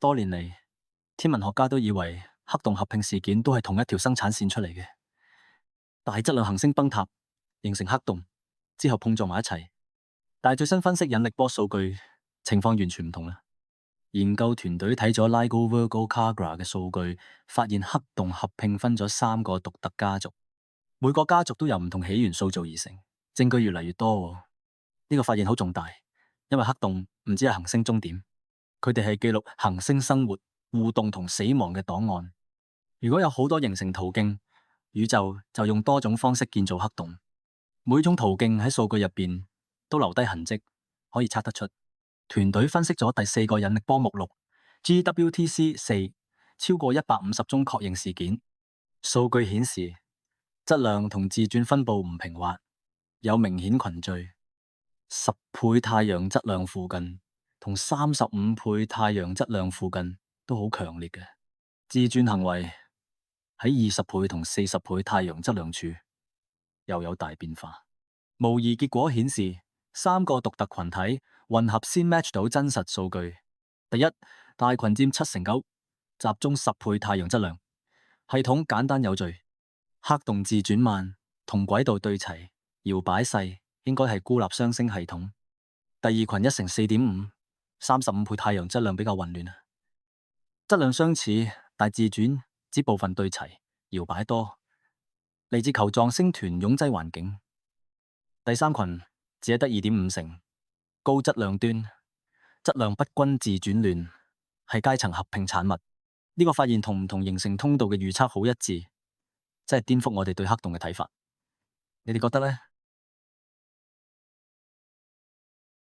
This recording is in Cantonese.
多年嚟，天文學家都以為黑洞合併事件都係同一條生產線出嚟嘅，大質量行星崩塌形成黑洞之後碰撞埋一齊。但係最新分析引力波數據情況完全唔同啦。研究團隊睇咗 LIGO Virgo Kagra 嘅數據，發現黑洞合併分咗3個獨特家族，每個家族都由唔同起源塑造而成。證據越嚟越多喎，呢個發現好重大，因為黑洞唔只係行星終點，佢哋係記錄行星生活、互動同死亡嘅檔案。如果有好多形成途徑，宇宙就用多種方式建造黑洞，每種途徑喺數據入邊都留低痕跡，可以測得出。團隊分析咗第4個引力波目錄 GWTC4，超過150宗確認事件。數據顯示質量同自轉分布唔平滑，有明顯群聚。10倍太陽質量附近同35倍太陽質量附近都好強烈嘅自轉行為。喺20倍同40倍太陽質量處又有大變化。模擬結果顯示3個獨特群體混合先 match 到真實數據。第一，大群佔9%，集中10倍太陽質量，系統簡單有序，黑洞自轉慢，同軌道對齊，搖擺細，應該係孤立雙星系統。第二群1乘4.5，35倍太陽質量比較混亂啊，質量相似，但自轉只部分對齊，搖擺多，嚟自球狀星團擁擠環境。第三群只係得2.5成，高質量端，質量不均自轉亂，係階層合併產物。呢個發現同唔同形成通道嘅預測好一致，真係顛覆我哋對黑洞嘅睇法。你哋覺得呢？